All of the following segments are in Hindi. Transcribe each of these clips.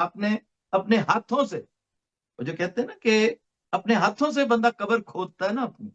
आपने अपने हाथों से, वो जो कहते हैं ना कि अपने हाथों से बंदा कब्र खोदता है ना अपनी,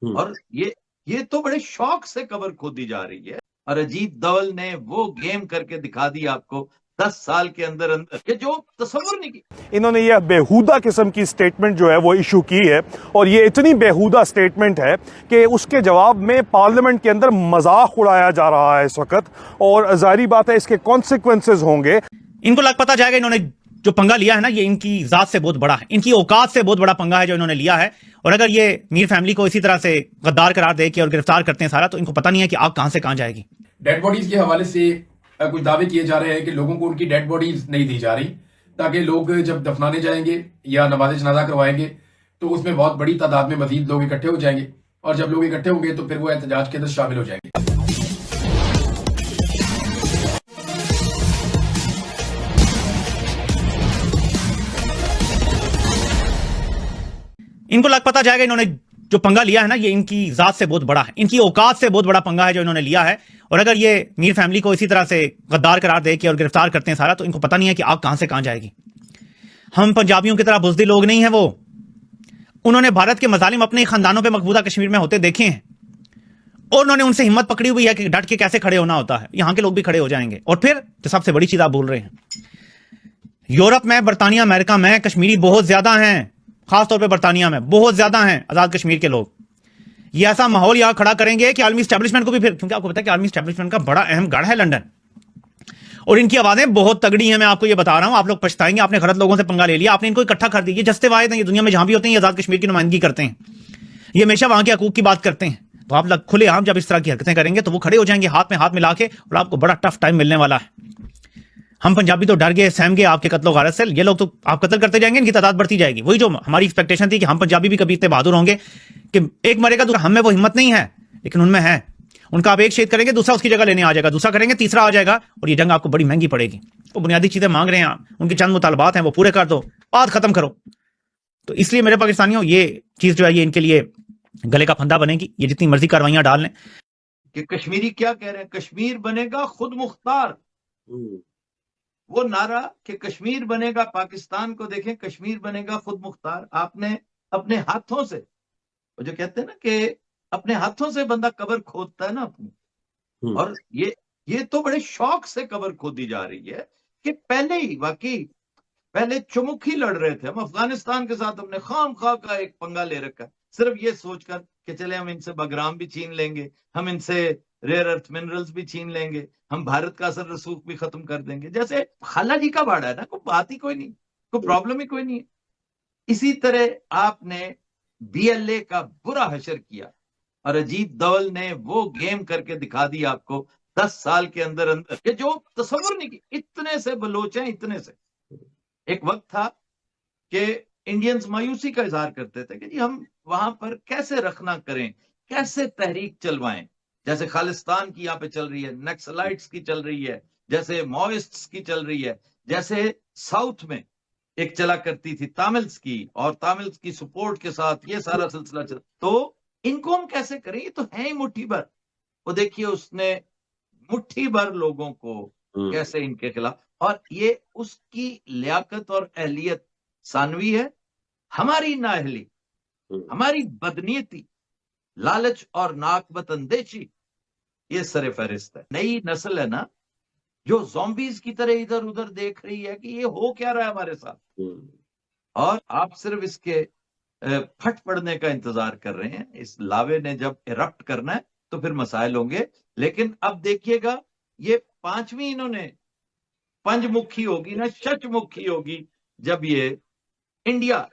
और ये तो बड़े शौक से कब्र खोदी जा रही है। और अजीत दवल ने वो गेम करके दिखा दी आपको 10 साल के अंदर अंदर कि जो तसव्वुर नहीं की। इन्होंने यह बेहुदा किस्म की स्टेटमेंट जो है वो इशू की है, और ये इतनी बेहुदा स्टेटमेंट है कि उसके जवाब में पार्लियामेंट के अंदर मजाक उड़ाया जा रहा है इस वक्त, और जाहिर बात है इसके कॉन्सिक्वेंसेज होंगे। इनको लग पता जाएगा इन्होंने जो पंगा लिया है ना, ये इनकी जात से बहुत बड़ा है, इनकी औकात से बहुत बड़ा पंगा है जो इन्होंने लिया है। और अगर ये मीर फैमिली को इसी तरह से गद्दार करार दे के और गिरफ्तार करते हैं सारा, तो इनको पता नहीं है कि आग कहां से कहां जाएगी। डेड बॉडीज के हवाले से कुछ दावे किए जा रहे हैं कि लोगों को उनकी डेड बॉडीज नहीं दी जा रही, ताकि लोग जब दफनाने जाएंगे या नमाज जनाजा करवाएंगे तो उसमें बहुत बड़ी तादाद में मजीद लोग इकट्ठे हो जाएंगे, और जब लोग इकट्ठे होंगे तो फिर वो एहतजाज के अंदर शामिल हो जाएंगे। इनको लग पता जाएगा इन्होंने जो पंगा लिया है ना, ये इनकी जात से बहुत बड़ा है, इनकी औकात से बहुत बड़ा पंगा है जो इन्होंने लिया है। और अगर ये मीर फैमिली को इसी तरह से गद्दार करार दे के और गिरफ्तार करते हैं सारा, तो इनको पता नहीं है कि आग कहां से कहां जाएगी। हम पंजाबियों की तरह बुज़दिल लोग नहीं है वो। उन्होंने भारत के मजालिम अपने खानदानों पर मकबूजा कश्मीर में होते देखे हैं, और उन्होंने उनसे हिम्मत पकड़ी हुई है कि डट के कैसे खड़े होना होता है। यहां के लोग भी खड़े हो जाएंगे। और फिर जो सबसे बड़ी चीज आप बोल रहे हैं, यूरोप में, बरतानिया, अमेरिका में कश्मीरी बहुत ज्यादा हैं, खासतौर पे बरतानिया में बहुत ज्यादा हैं आजाद कश्मीर के लोग। ये ऐसा माहौल यहां खड़ा करेंगे कि आर्मी स्टैब्लिशमेंट को भी, फिर क्योंकि आपको पता है कि आर्मी स्टैब्लिशमेंट का बड़ा अहम गढ़ है लंदन, और इनकी आवाजें बहुत तगड़ी हैं। मैं आपको ये बता रहा हूं, आप लोग पछताएंगे, आपने गलत लोगों से पंगा ले लिया, आपने इनको इकट्ठा कर दिया। जस्ते वाहिद हैं ये दुनिया में, जहां भी होते हैं ये आजाद कश्मीर की नुमाइंदगी करते हैं, ये हमेशा वहां के हकूक की बात करते हैं। तो आप लोग खुले आम जब इस तरह की हरकतें करेंगे तो वो खड़े हो जाएंगे हाथ में हाथ मिला के, और आपको बड़ा टफ टाइम मिलने वाला है। हम पंजाबी तो डर गए, सहम गए आपके कत्लो गारत से। ये लोग तो आप कत्ल करते जाएंगे, इनकी तादाद बढ़ती जाएगी। वही जो हमारी एक्सपेक्टेशन थी कि हम पंजाबी भी कभी इतने बहादुर होंगे कि एक मरेगा तो हम में वो हिम्मत नहीं है, लेकिन उनमें है। उनका आप एक शहीद करेंगे, दूसरा उसकी जगह लेने आ जाएगा, दूसरा करेंगे, तीसरा आ जाएगा, और ये जंग आपको बड़ी महंगी पड़ेगी। वो बुनियादी चीजें मांग रहे हैं आप, उनके चंद मुतालबात हैं, वो पूरे कर दो, बात खत्म करो। तो इसलिए मेरे पाकिस्तानियों, ये चीज जो है ये इनके लिए गले का फंदा बनेगी। ये जितनी मर्जी कार्रवाइयां डाल लें। कि कश्मीरी क्या कह रहे हैं, कश्मीर बनेगा खुद मुख्तार। वो नारा कि कश्मीर बनेगा, पाकिस्तान को देखें, कश्मीर बनेगा खुद मुख्तार। आपने अपने हाथों से, वो जो कहते हैं ना कि अपने हाथों से बंदा कब्र खोदता है ना अपनी, और ये तो बड़े शौक से कब्र खोदी जा रही है कि पहले ही वाकई पहले चुमुखी लड़ रहे थे हम अफगानिस्तान के साथ, हमने खाम खा का एक पंगा ले रखा है, सिर्फ ये सोचकर कि चले हम इनसे बगराम भी छीन लेंगे, हम इनसे रेयर अर्थ मिनरल्स भी छीन लेंगे, हम भारत का असर रसूख भी खत्म कर देंगे। जैसे खाला जी का बाड़ा है ना, कोई बात ही कोई नहीं, कोई प्रॉब्लम ही कोई नहीं है। इसी तरह आपने बीएलए का बुरा हशर किया, और अजीत दवल ने वो गेम करके दिखा दी आपको 10 साल के अंदर अंदर कि जो तसव्वुर नहीं की। इतने से बलोच हैं, इतने से। एक वक्त था कि इंडियंस मायूसी का इजहार करते थे कि जी हम वहां पर कैसे रखना करें, कैसे तहरीक चलवाएं, जैसे खालिस्तान की यहाँ पे चल रही है, नक्सलाइट्स की चल रही है, जैसे माओइस्ट्स की चल रही है, जैसे साउथ में एक चला करती थी तामिल्स की, और तामिल्स की सपोर्ट के साथ ये सारा सिलसिला चल। तो इनको हम कैसे करें, ये तो है ही मुट्ठी भर। वो देखिए उसने मुट्ठी भर लोगों को कैसे इनके खिलाफ, और ये उसकी लियाकत और अहलियत सानवी है। हमारी नाअहली, हमारी बदनीयती, लालच और नाकबत अंदेशी, ये सरे फहरिस्त है। नई नस्ल है ना जो ज़ॉम्बीज की तरह इधर उधर देख रही है कि ये हो क्या रहा है हमारे साथ, और आप सिर्फ इसके फट पड़ने का इंतजार कर रहे हैं। इस लावे ने जब इरप्ट करना है तो फिर मसाइल होंगे। लेकिन अब देखिएगा, ये पांचवी इन्होंने पंचमुखी होगी ना, शचमुखी होगी, जब ये इंडिया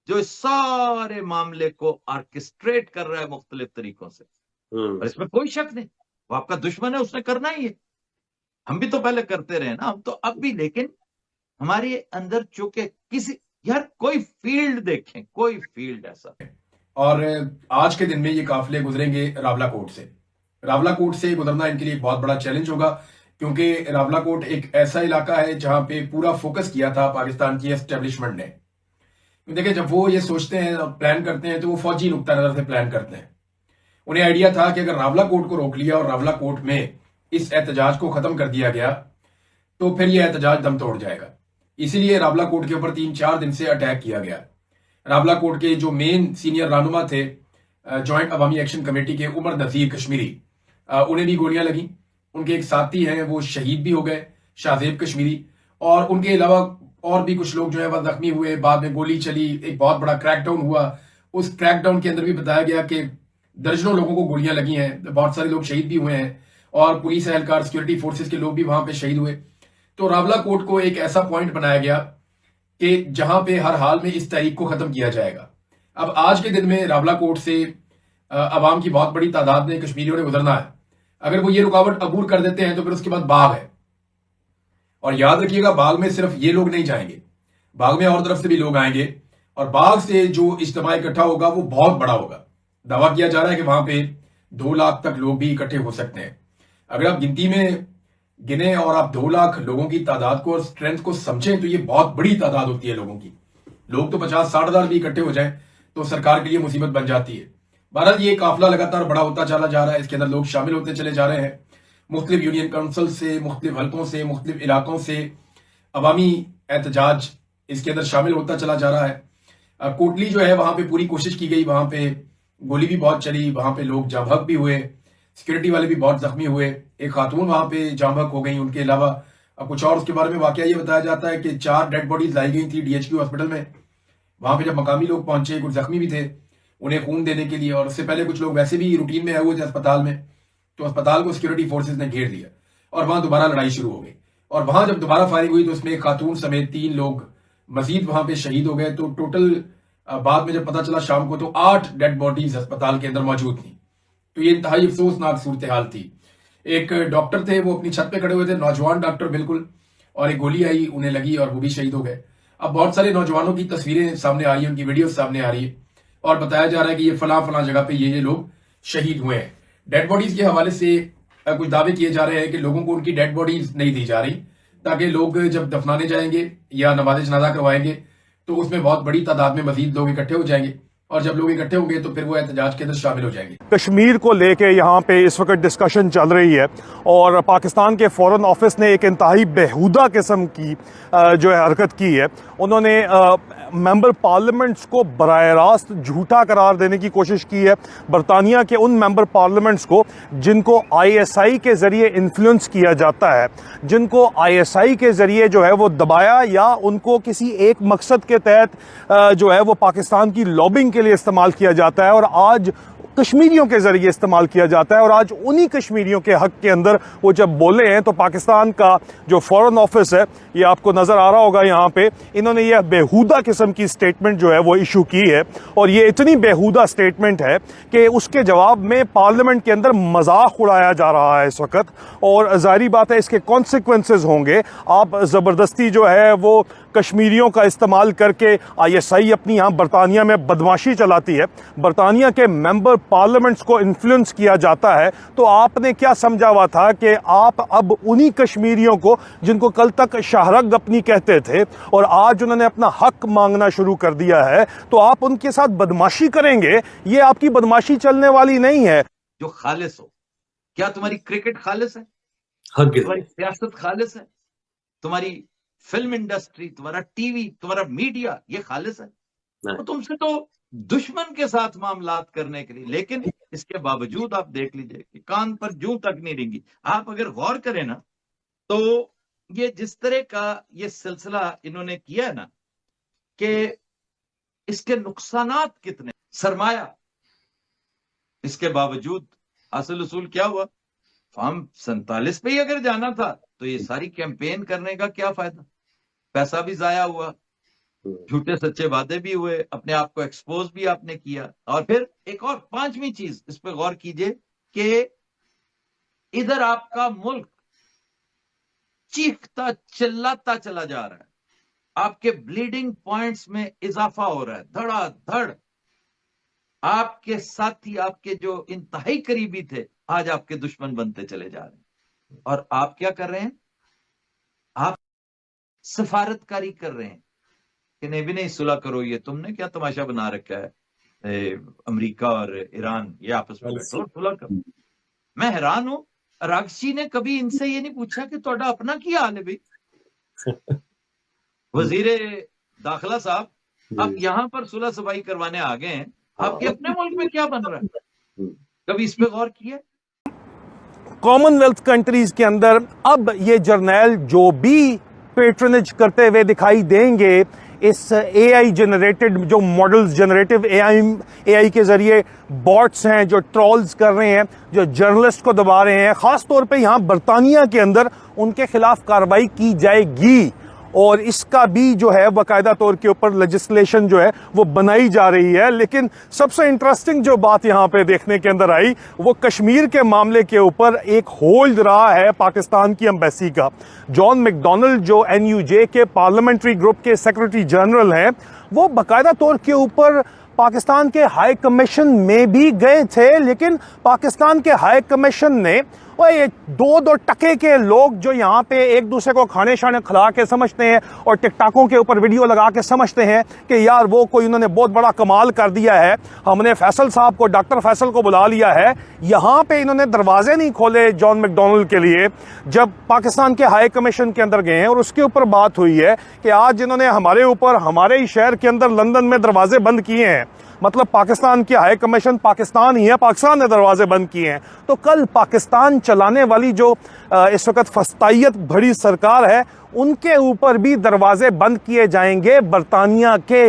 जो इस सारे मामले को ऑर्केस्ट्रेट कर रहा है मुख्तलिफ तरीकों से, और इसमें कोई शक नहीं, वो आपका दुश्मन है, उसने करना ही है। हम भी तो पहले करते रहे ना, हम तो अब भी। लेकिन हमारे अंदर चूंकि किसी, यार कोई फील्ड देखें, कोई फील्ड ऐसा। और आज के दिन में ये काफिले गुजरेंगे रावलाकोट से। रावलाकोट से गुजरना इनके लिए बहुत बड़ा चैलेंज होगा, क्योंकि रावलाकोट एक ऐसा इलाका है जहां पे पूरा फोकस किया था पाकिस्तान की एस्टेब्लिशमेंट ने। देखिए, जब वो ये सोचते हैं, प्लान करते हैं, तो वो फौजी नुक्ता नजर से प्लान करते हैं। उन्हें आइडिया था कि अगर रावलाकोट को रोक लिया और रावलाकोट में इस एहतजाज को खत्म कर दिया गया तो फिर यह एहतजाज दम तोड़ जाएगा। इसीलिए रावला कोर्ट के ऊपर 3-4 दिन से अटैक किया गया। रावला कोर्ट के जो मेन सीनियर रहनुमा थे जॉइंट अवामी एक्शन कमेटी के, उमर नजीर कश्मीरी, उन्हें भी गोलियां लगी। उनके एक साथी हैं वो शहीद भी हो गए, शाहजेब कश्मीरी, और उनके अलावा और भी कुछ लोग जो है वह जख्मी हुए। बाद में गोली चली, एक बहुत बड़ा क्रैकडाउन हुआ। उस क्रैकडाउन के अंदर भी बताया गया कि दर्जनों लोगों को गोलियां लगी हैं, बहुत सारे लोग शहीद भी हुए हैं, और पुलिस एहलकार, सिक्योरिटी फोर्सेस के लोग भी वहां पे शहीद हुए। तो रावला कोर्ट को एक ऐसा पॉइंट बनाया गया कि जहां पे हर हाल में इस तहरीक को खत्म किया जाएगा। अब आज के दिन में रावला कोर्ट से अवाम की बहुत बड़ी तादाद में कश्मीरियों ने गुजरना है। अगर वो ये रुकावट अबूर कर देते हैं तो फिर उसके बाद बाग है। और याद रखिएगा, बाग में सिर्फ ये लोग नहीं जाएंगे, बाग में और तरफ से भी लोग आएंगे, और बाग से जो इज्तिमा इकट्ठा होगा वो बहुत बड़ा होगा। दावा किया जा रहा है कि वहां पे 2 लाख तक लोग भी इकट्ठे हो सकते हैं। अगर आप गिनती में गिने और आप 2 लाख लोगों की तादाद को और स्ट्रेंथ को समझें तो ये बहुत बड़ी तादाद होती है लोगों की। लोग तो 50-60 हजार भी इकट्ठे हो जाएं तो सरकार के लिए मुसीबत बन जाती है। बहरहाल ये काफिला लगातार बड़ा होता चला जा रहा है, इसके अंदर लोग शामिल होते चले जा रहे हैं। मुख्तलिफ यूनियन काउंसिल से, मुख्तलिफ हल्कों से, मुख्तलिफ इलाकों से अवामी एहतजाज इसके अंदर शामिल होता चला जा रहा है। कोटली जो है वहां पे पूरी कोशिश की गई, वहां पे गोली भी बहुत चली, वहां पे लोग जाँ बहक भी हुए, सिक्योरिटी वाले भी बहुत जख्मी हुए, एक खातून वहां पे जाँ बहक हो गई। उनके अलावा कुछ और उसके बारे में वाकया ये बताया जाता है कि 4 डेड बॉडीज लाई गई थी DHQ हॉस्पिटल में। वहां पे जब मकामी लोग पहुंचे, कुछ जख्मी भी थे, उन्हें खून देने के लिए, और उससे पहले कुछ लोग वैसे भी रूटीन में आए हुए थे अस्पताल में, तो अस्पताल को सिक्योरिटी फोर्सेज ने घेर दिया और वहां दोबारा लड़ाई शुरू हो गई। और वहां जब दोबारा फायरिंग हुई तो उसमें एक खातून समेत 3 लोग मजीद वहां पे शहीद हो गए। तो टोटल बाद में जब पता चला शाम को तो 8 डेड बॉडीज अस्पताल के अंदर मौजूद थी। तो ये इंतहाई अफसोसनाक सूरत हाल थी। एक डॉक्टर थे, वो अपनी छत पे खड़े हुए थे, नौजवान डॉक्टर बिल्कुल, और एक गोली आई, उन्हें लगी और वो भी शहीद हो गए। अब बहुत सारे नौजवानों की तस्वीरें सामने आ रही है, उनकी वीडियो सामने आ रही है, और बताया जा रहा है कि ये फलां जगह पे ये लोग शहीद हुए हैं। डेड बॉडीज के हवाले से कुछ दावे किए जा रहे हैं कि लोगों को उनकी डेड बॉडीज नहीं दी जा रही, ताकि लोग जब दफनाने जाएंगे या नमाज जनाजा करवाएंगे तो उसमें बहुत बड़ी तादाद में मजीद लोग इकट्ठे हो जाएंगे, और जब लोग इकट्ठे होंगे तो फिर वो एहतजाज के अंदर शामिल हो जाएंगे। कश्मीर को लेके यहाँ पे इस वक्त डिस्कशन चल रही है, और पाकिस्तान के फॉरेन ऑफिस ने एक इंतहाई बेहुदा किस्म की जो है हरकत की है। उन्होंने मेंबर पार्लियामेंट्स को बराह रास्त झूठा करार देने की कोशिश की है। बरतानिया के उन मेंबर पार्लियामेंट्स को जिनको ISI के ज़रिए इन्फ्लुएंस किया जाता है, जिनको ISI के ज़रिए जो है वो दबाया या उनको किसी एक मकसद के तहत जो है वो पाकिस्तान की लॉबिंग के लिए इस्तेमाल किया जाता है, और आज कश्मीरियों के जरिए इस्तेमाल किया जाता है। और आज उन्हीं कश्मीरियों के हक के अंदर वो जब बोले हैं तो पाकिस्तान का जो फॉरेन ऑफिस है, ये आपको नजर आ रहा होगा यहाँ पे, इन्होंने यह बेहुदा किस्म की स्टेटमेंट जो है वो इशू की है। और ये इतनी बेहुदा स्टेटमेंट है कि उसके जवाब में पार्लियामेंट के अंदर मजाक उड़ाया जा रहा है इस वक्त, और जाहिर बात है इसके कॉन्सिक्वेंसेज होंगे। आप ज़बरदस्ती जो है वो कश्मीरियों का इस्तेमाल करके ISI अपनी यहाँ बरतानिया में बदमाशी चलाती है, बरतानिया के मेंबर पार्लियामेंट्स को इन्फ्लुएंस किया जाता है। तो आपने क्या समझा हुआ था कि आप अब उन्हीं कश्मीरियों को जिनको कल तक शाहरग अपनी कहते थे और आज उन्होंने अपना हक मांगना शुरू कर दिया है, तो आप उनके साथ बदमाशी करेंगे? ये आपकी बदमाशी चलने वाली नहीं है। जो खालिस हो, क्या तुम्हारी क्रिकेट खालिस है? हक तुम्हारी सियासत खालिस है? तुम्हारी फिल्म इंडस्ट्री, तुम्हारा टीवी, तुम्हारा मीडिया, ये खालिस है? तो तुमसे तो दुश्मन के साथ मामलात करने के लिए, लेकिन इसके बावजूद आप देख लीजिए कि कान पर जूं तक नहीं रेंगी। आप अगर गौर करें ना, तो ये जिस तरह का ये सिलसिला इन्होंने किया है ना, कि इसके नुकसानात कितने, सरमाया, इसके बावजूद असल उसूल क्या हुआ? फॉर्म 47 पे ही अगर जाना था तो ये सारी कैंपेन करने का क्या फायदा? पैसा भी जाया हुआ, झूठे सच्चे वादे भी हुए, अपने आप को एक्सपोज भी आपने किया। और फिर एक और 5वीं चीज इस पे गौर कीजिए कि इधर आपका मुल्क चीखता चिल्लाता चला जा रहा है, आपके ब्लीडिंग पॉइंट्स में इजाफा हो रहा है धड़ाधड़। आपके साथी, आपके जो इंतहाई करीबी थे, आज आपके दुश्मन बनते चले जा रहे हैं। और आप क्या कर रहे हैं? आप सिफारतकारी कर रहे हैं कि नहीं भी नहीं, सुलह करो। ये तुमने क्या तमाशा बना रखा है, अमेरिका और ईरान ये आपस में बैठो सुलह करो। मैं हैरान हूं, राक्षी ने कभी इनसे ये नहीं पूछा कि ਤੁਹਾਡਾ अपना की हाल है भाई? वजीर दाखिला साहब अब यहाँ पर सुलह सफाई करवाने आ गए हैं, आपके अपने मुल्क में क्या बन रहा है, कभी इस पे गौर किया? कॉमनवेल्थ कंट्रीज के अंदर अब ये जर्नैल जो भी पेट्रनेज करते हुए दिखाई देंगे इस एआई जनरेटेड जो मॉडल्स जनरेटिव एआई के जरिए बॉट्स हैं जो ट्रोल्स कर रहे हैं, जो जर्नलिस्ट को दबा रहे हैं, खास तौर पे यहाँ बरतानिया के अंदर उनके खिलाफ कार्रवाई की जाएगी और इसका भी जो है बाकायदा तौर के ऊपर लेजिस्लेशन जो है वो बनाई जा रही है। लेकिन सबसे इंटरेस्टिंग जो बात यहाँ पे देखने के अंदर आई वो कश्मीर के मामले के ऊपर एक होल्ड रहा है पाकिस्तान की एम्बेसी का। जॉन मैकडोनाल्ड जो एनयूजे के पार्लियामेंट्री ग्रुप के सेक्रेटरी जनरल हैं, वो बाकायदा तौर के ऊपर पाकिस्तान के हाई कमीशन में भी गए थे, लेकिन पाकिस्तान के हाई कमीशन ने और ये दो टके के लोग जो यहाँ पे एक दूसरे को खाने शाने खिला के समझते हैं और टिकटॉकों के ऊपर वीडियो लगा के समझते हैं कि यार वो कोई उन्होंने बहुत बड़ा कमाल कर दिया है, हमने फैसल साहब को, डॉक्टर फैसल को बुला लिया है। यहाँ पे इन्होंने दरवाजे नहीं खोले जॉन मैकडोनाल्ड के लिए जब पाकिस्तान के हाई कमीशन के अंदर गए हैं और उसके ऊपर बात हुई है कि आज इन्होंने हमारे ऊपर हमारे ही शहर के अंदर लंदन में दरवाजे बंद किए हैं। मतलब पाकिस्तान की हाई कमीशन पाकिस्तान ही है, पाकिस्तान ने दरवाजे बंद किए हैं। तो कल पाकिस्तान चलाने वाली जो इस वक्त फस्तायत भरी सरकार है उनके ऊपर भी दरवाजे बंद किए जाएंगे बरतानिया के।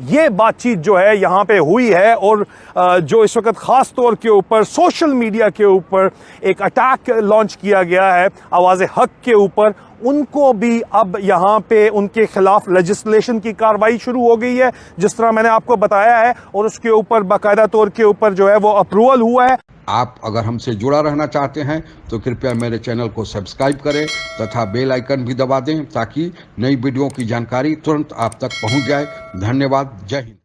ये बातचीत जो है यहाँ पे हुई है और जो इस वक्त खास तौर के ऊपर सोशल मीडिया के ऊपर एक अटैक लॉन्च किया गया है आवाज़े हक के ऊपर, उनको भी अब यहाँ पे उनके खिलाफ लेजिस्लेशन की कार्रवाई शुरू हो गई है जिस तरह मैंने आपको बताया है और उसके ऊपर बाकायदा तौर के ऊपर जो है वो अप्रूवल हुआ है। आप अगर हमसे जुड़ा रहना चाहते हैं तो कृपया मेरे चैनल को सब्सक्राइब करें तथा बेल आइकन भी दबा दें ताकि नई वीडियो की जानकारी तुरंत आप तक पहुंच जाए। धन्यवाद। जय हिंद।